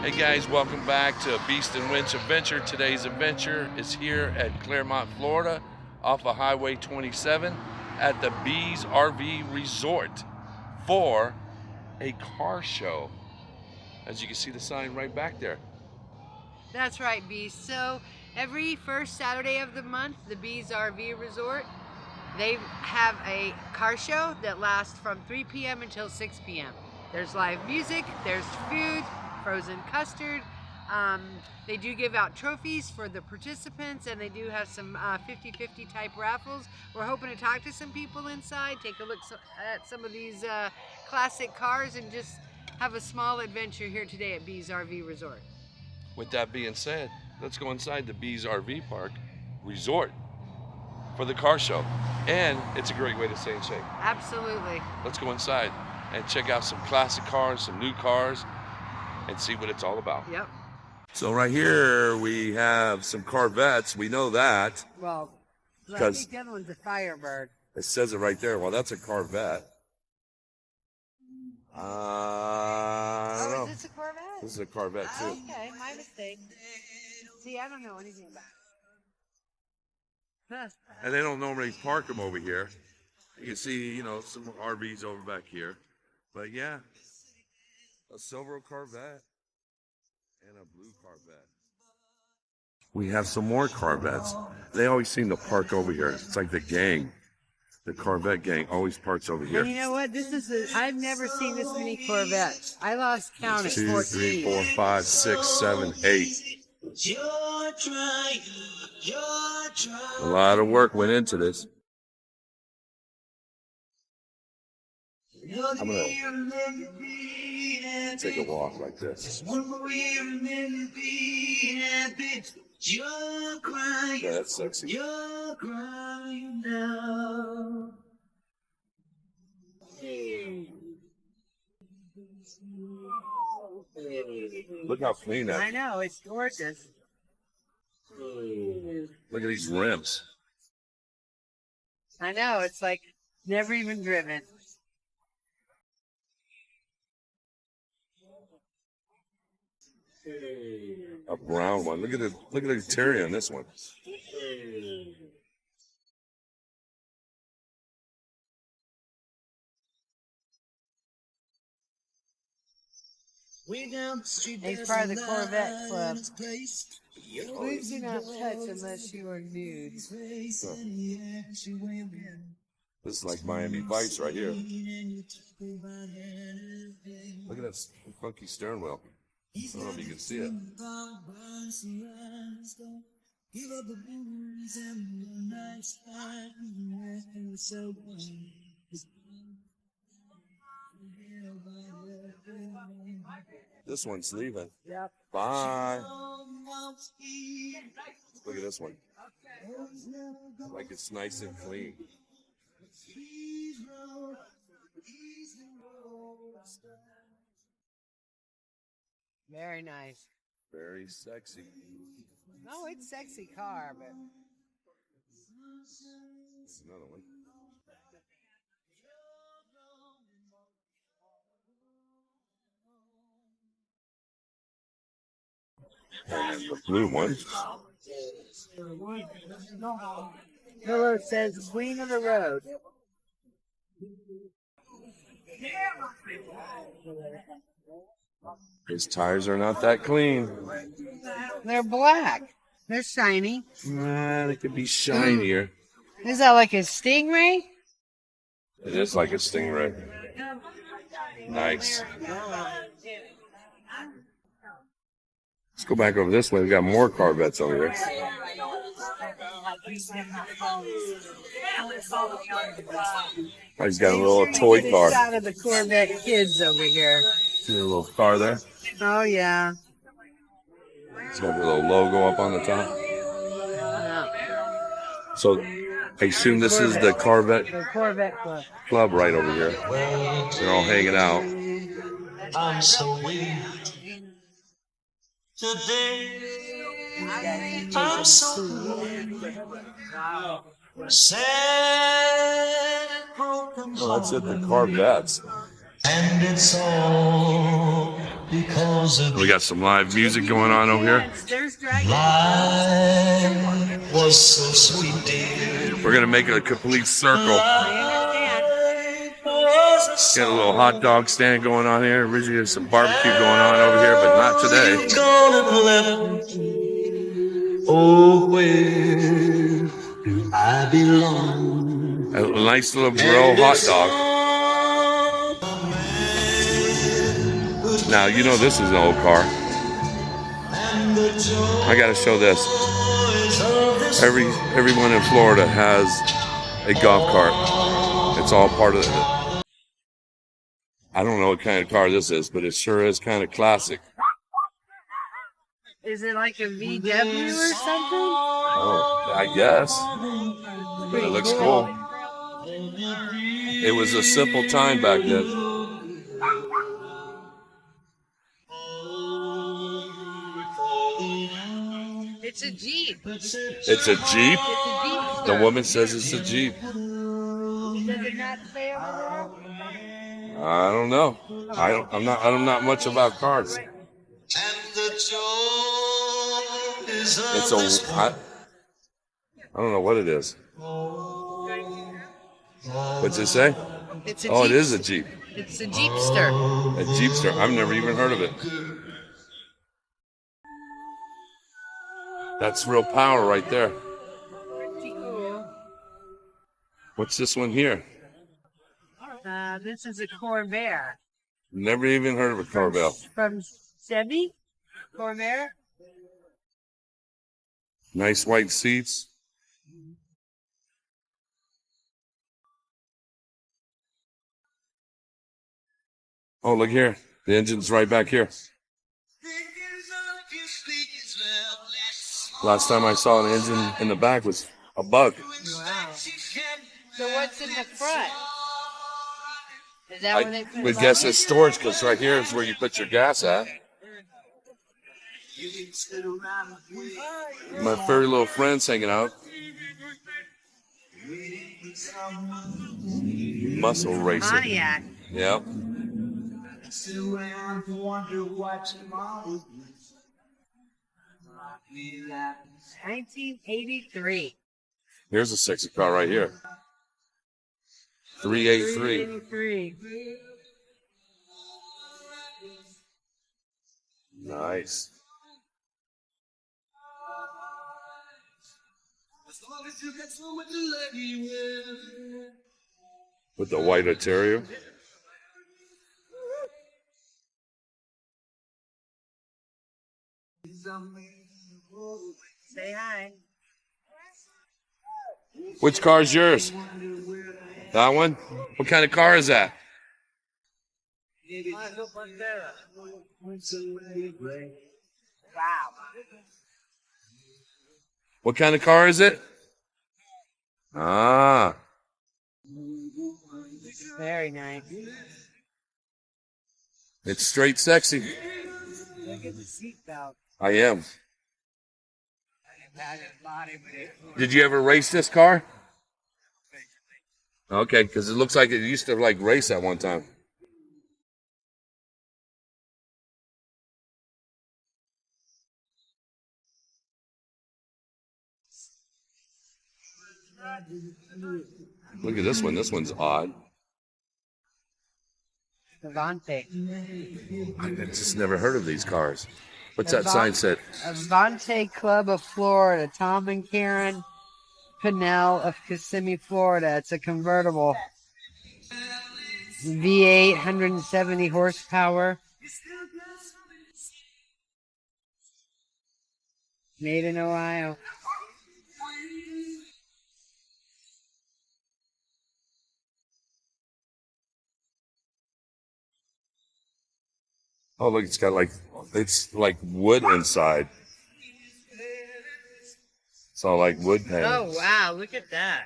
Hey guys, welcome back to Beast and Winch Adventure. Today's adventure is here at Clermont, Florida, off of Highway 27 at the Bees RV Resort for a car show. As you can see the sign right back there. That's right, Bees. So every first Saturday of the month, the Bees RV Resort, they have a car show that lasts from 3 p.m. until 6 p.m. There's live music, there's food, frozen custard. They do give out trophies for the participants, and they do have some 50-50 type raffles. We're hoping to talk to some people inside, take a look at some of these classic cars, and just have a small adventure here today at Bees RV Resort. With that being said, let's go inside the Bees RV Park Resort for the car show. And it's a great way to stay in shape. Absolutely. Let's go inside and check out some classic cars, some new cars, and see what it's all about. Yep. So right here we have some Corvettes. We know that. Well, I Because think the other one's a Firebird. it says it right there. Well, that's a Corvette. I don't know. Is this a Corvette? This is a Corvette too. Okay, my mistake. See, I don't know anything about it. And they don't normally park them over here. You can see, some RVs over back here. But yeah, a silver Corvette and a blue Corvette. We have some more Corvettes. They always seem to park over here. It's like the gang. The Corvette gang always parks over here. And you know what? I've never seen this many Corvettes. I lost count at 2, 14. 3, 4, 5, 6, 7, 8. A lot of work went into this. I'm gonna take a walk like this. Yeah, that's sexy. Look how clean that I is. know, it's gorgeous. Look at these rims. I know, it's like never even driven. A brown one. Look at the interior on this one. He's part of the Corvette Club. Please do not touch unless you are nude. This is like Miami Vice right here. Look at that funky steering wheel. I don't know if you can see it. This one's leaving. Yep. Bye. Look at this one. Like it's nice and clean. Very nice. Very sexy. No, it's a sexy car, but That's another one. And the blue one. Miller says Queen of the Road. His tires are not that clean. They're black. They're shiny. Nah, they could be shinier. Is that like a Stingray? It is like a Stingray. Nice. Let's go back over this way. We got more Corvettes over here. Oh, he's got a little toy car. Out of the Corvette kids over here. See a little car there? Oh yeah. It's got a little logo up on the top. So I assume this is the Corvette The Corvette Club. Club right over here. They're all hanging out. I'm so weird today. I'm so sad and broken. Oh, that's it, the Corvettes. And it's all because We got some live music going on over here. There's dragons. Life was so sweet, dear. We're gonna make a complete circle. I Was Got a little hot dog stand going on here. Originally there's some barbecue going on over here, but not today. gone and left me. Oh, where do I belong? A nice little grill hot dog. Now you know this is an old car. I gotta show this. Everyone in Florida has a golf cart. It's all part of it. I don't know what kind of car this is, but it sure is kind of classic. Is it like a VW or something? Oh, I guess. It looks cool. It was a simple time back then. It's a Jeep. It's a Jeep? It's a Jeep. The woman says it's a Jeep. Does it not say over I don't know. I'm not much about cars. It's I don't know what it is. What's it say? It's a Oh, Jeep. it is a Jeep. It's a Jeepster. A Jeepster. I've never even heard of it. That's real power right there. What's this one here? This is a Corvair. Never even heard of a Corvette. From Chevy? Corvair? Nice white seats. Oh, look here. The engine's right back here. Last time I saw an engine in the back was a bug. Wow. So what's in the front? Is that where they I put would it guess on? it's storage because right here is where you put your gas at. My furry little friend's hanging out. Muscle racing. Pontiac. Yep. 1983. Here's a sexy car right here. 383. 383. Nice. With the white interior. Say hi. Which car is yours? That one? What kind of car is that? Wow. What kind of car is it? Ah. Very nice. It's straight sexy. Look at the seatbelt. I am. Did you ever race this car? Okay, because it looks like it used to like race at one time. Look at this one. This one's odd. Avante. I just never heard of these cars. What's that sign said? Avante Club of Florida. Tom and Karen Pinnell of Kissimmee, Florida. It's a convertible. V8, 170 horsepower. Made in Ohio. Oh, look, it's like wood inside. It's all like wood panels. Oh, wow. Look at that.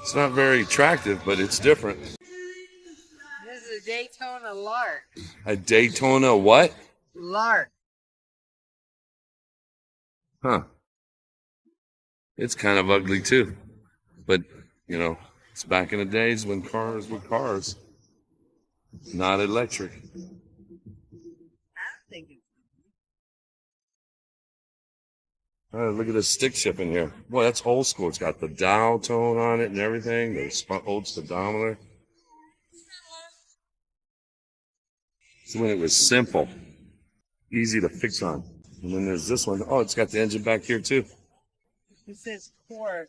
It's not very attractive, but it's different. This is a Daytona Lark. A Daytona what? Lark. Huh. It's kind of ugly too. But, you know, it's back in the days when cars were cars. Not electric. Oh, look at the stick shift in here. Boy, that's old school. It's got the dial tone on it and everything. The old speedometer. So when it was simple, easy to fix on. And then there's this one. Oh, it's got the engine back here too. It says core.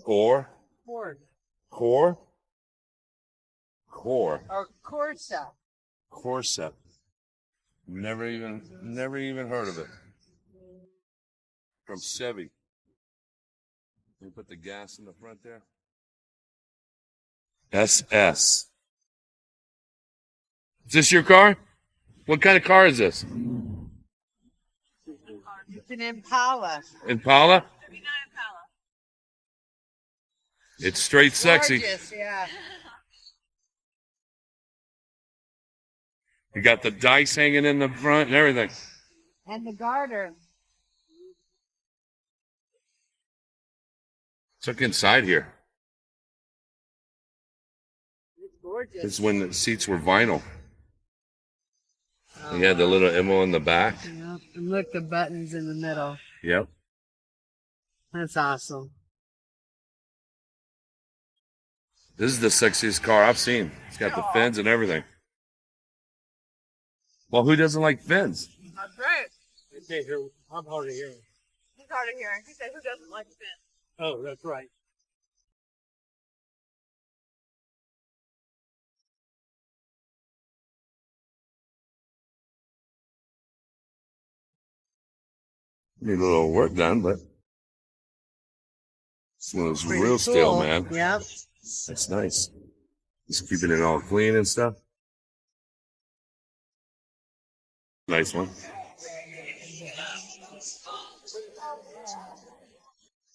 Core? Core. Core? Core. Or Corsa. Corset. Never even heard of it. From Chevy. You put the gas in the front there. SS. Is this your car? What kind of car is this? It's an Impala. Impala? It's straight sexy. Gorgeous, yeah. You got the dice hanging in the front and everything. And the garter. Look inside here. It's gorgeous. This is when the seats were vinyl. You had the little Imo in the back. Yep. And look, the buttons in the middle. Yep. That's awesome. This is the sexiest car I've seen. It's got the fins and everything. Well, who doesn't like fins? That's right. I'm hard of hearing. He's hard of hearing. He said, who doesn't like spin? Oh, that's right. Need a little work done, but this one was real steel, man. Yep. That's nice. Just keeping it all clean and stuff. Nice one.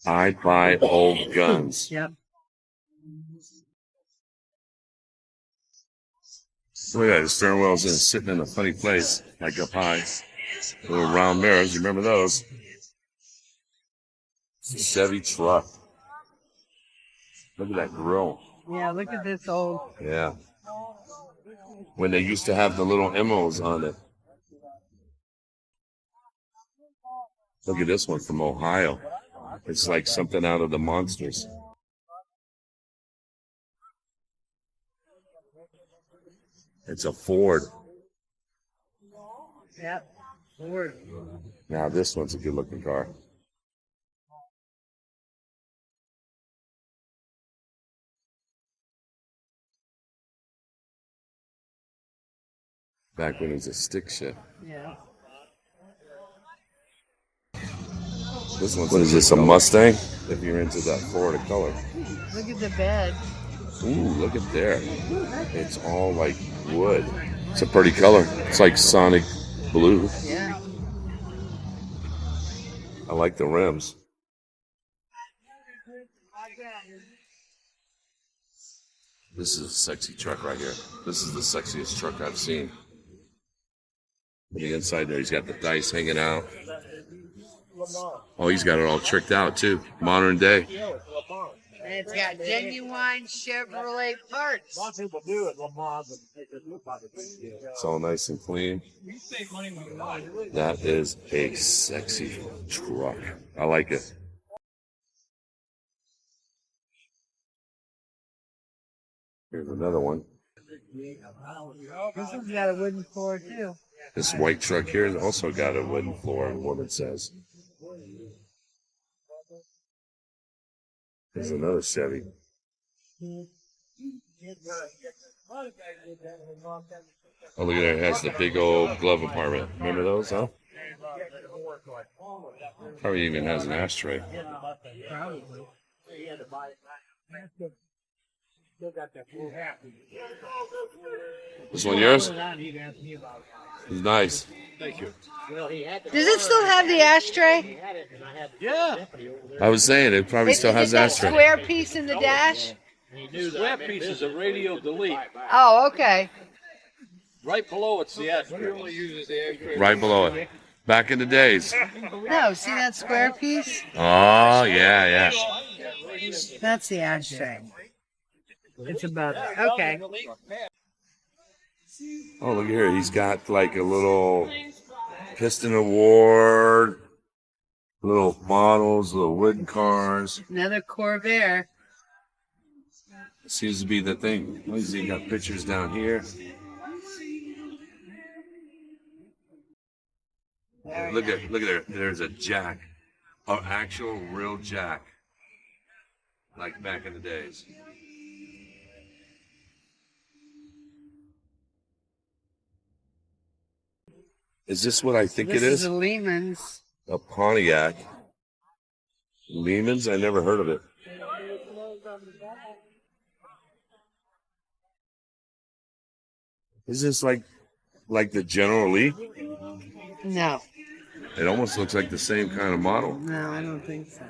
I buy old guns. Yep. Look at that. The stern wheel's sitting in a funny place, like up high. Little round mirrors. You remember those? It's a Chevy truck. Look at that grill. Yeah, look at this old. Yeah. When they used to have the little Emos on it. Look at this one from Ohio. It's like something out of the Monsters. It's a Ford. Yep. Ford. Now this one's a good looking car. Back when it was a stick shift. Yeah. This one's, what is this, a Mustang? If you're into that Florida color. Look at the bed. Ooh, look at there. It's all like wood. It's a pretty color. It's like Sonic blue. Yeah. I like the rims. This is a sexy truck right here. This is the sexiest truck I've seen. On the inside there, he's got the dice hanging out. Oh, he's got it all tricked out too. Modern day. And it's got genuine Chevrolet parts. A lot of people do it, Lamar, but it looks like it. It's all nice and clean. That is a sexy truck. I like it. Here's another one. This one's got a wooden floor too. This white truck here has also got a wooden floor, the woman says. There's another Chevy. Oh, look at that. It has the big old glove compartment. Remember those, huh? Probably even has an ashtray. Probably. Still got that full half. This one yours? It's nice. Thank you. Well, he had Does it still have the ashtray? yeah. I was saying it probably still has Is that ashtray. square piece in the dash? The square piece is a radio delete. Oh, okay. Right below it's the ashtray. Right below it. Back in the days. No, see that square piece? Oh, yeah, yeah. That's the ashtray. It's above. Okay. Oh, look here. He's got like a little piston award, little models, little wooden cars. Another Corvair. Seems to be the thing. He's got pictures down here. Look at there. There's a jack, an actual real jack, like back in the days. Is this what I think This it is is? a Lehman's. A Pontiac. Lehman's? I never heard of it. Is this like the General Lee? No. It almost looks like the same kind of model. No, I don't think so.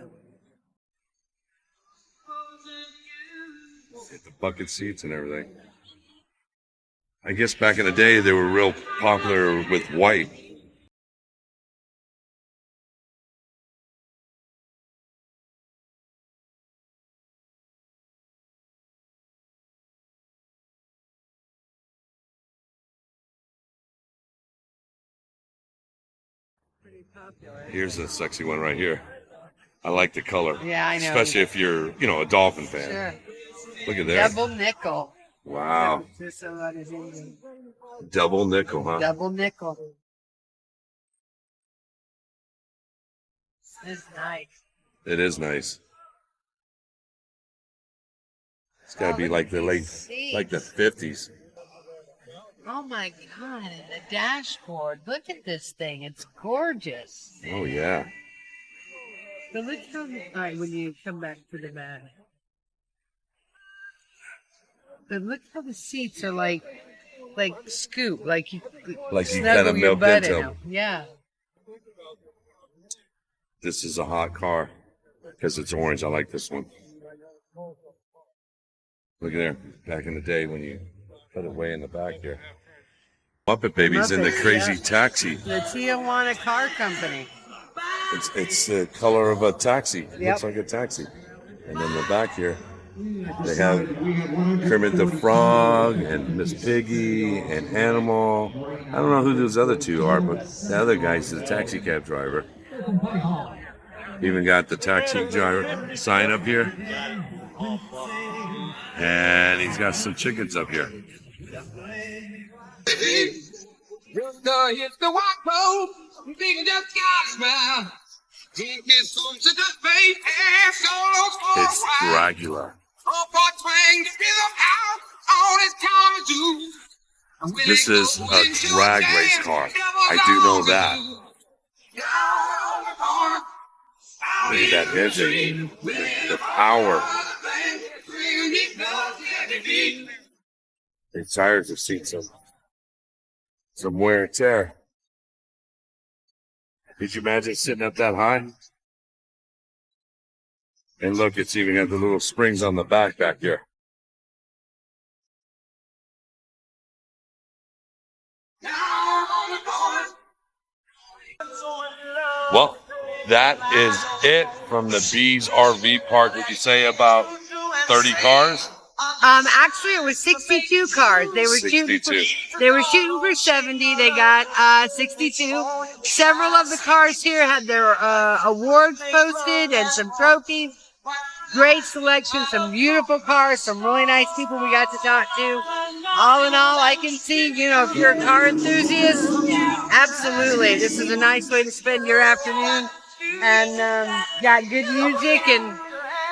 The bucket seats and everything. I guess back in the day they were real popular with white. Here's a sexy one right here. I like the color. Yeah, I know. Especially if you're, a Dolphin fan. Sure. Look at there. Double nickel. Wow. Double nickel, huh? Double nickel. It's nice. It is nice. It's got to be like the like the 50s. Oh my God, and the dashboard. Look at this thing. It's gorgeous. Oh, yeah. But look how, all right, when you come back to the back. But look how the seats are like scoop, like you Like you snuggle kind of your milk butt into in them. them. Yeah. This is a hot car because it's orange. I like this one. Look at there. Back in the day when you put it way in the back here. Muppet Babies in the Muppets, Crazy yeah. Taxi. The Tijuana Car Company. It's the color of a taxi. Yep. Looks like a taxi. And then the back here, they have Kermit the Frog and Miss Piggy and Animal. I don't know who those other two are, but the other guy's the taxi cab driver. Even got the taxi driver sign up here. And he's got some chickens up here. It's the white road, big just got smile. It's Dracula. This is a drag race car. I do know that. Look at that engine. The power. The tires have seen some wear and tear. Could you imagine sitting up that high? And look, it's even got the little springs on the back here. Well, that is it from the Bees RV Park. Would you say about 30 cars? Actually, it was 62 cars. They were 62. shooting for 70. They got 62. Several of the cars here had their awards posted and some trophies. Great selection, some beautiful cars, some really nice people we got to talk to. All in all, I can see, if you're a car enthusiast, absolutely. This is a nice way to spend your afternoon. And got good music, and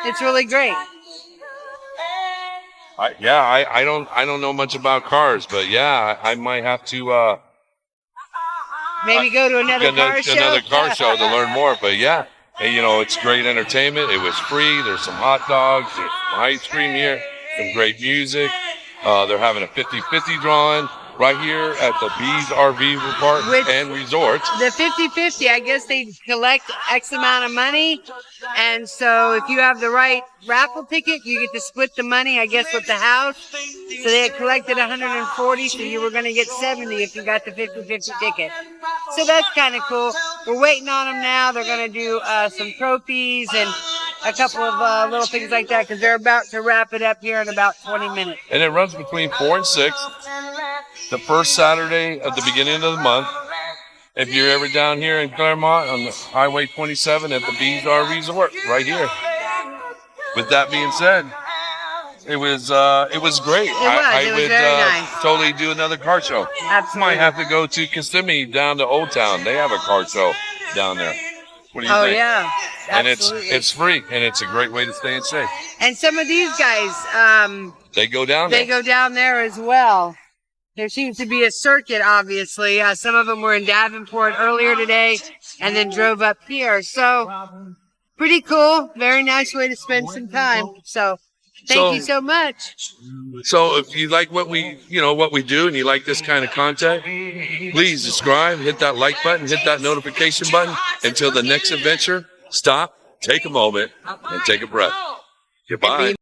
it's really great. I don't know much about cars, but yeah, I might have to Maybe go to another car show to learn more. But yeah, hey, it's great entertainment. It was free. There's some hot dogs, there's some ice cream here, some great music. They're having a 50-50 drawing right here at the Bees RV Park and Resort. The 50-50, I guess they collect X amount of money. And so if you have the right raffle ticket, you get to split the money, I guess, with the house. So they had collected 140, so you were going to get 70 if you got the 50-50 ticket. So that's kind of cool. We're waiting on them now. They're going to do some trophies and a couple of little things like that because they're about to wrap it up here in about 20 minutes. And it runs between 4 and 6, the first Saturday of the beginning of the month. If you're ever down here in Clermont on the Highway 27 at the Bees RV Resort, right here. With that being said, it was great. It was very nice. Totally do another car show. Absolutely. Might have to go to Kissimmee down to Old Town. They have a car show down there. What do you think? Oh yeah, And absolutely. it's free, and it's a great way to stay safe. And some of these guys, They go down they there. go down there as well. There seems to be a circuit, obviously. Some of them were in Davenport earlier today and then drove up here. So, pretty cool. Very nice way to spend some time. So, thank you so much. So if you like what we do, and you like this kind of content, please subscribe, hit that like button, hit that notification button. Until the next adventure, stop, take a moment, and take a breath. Goodbye.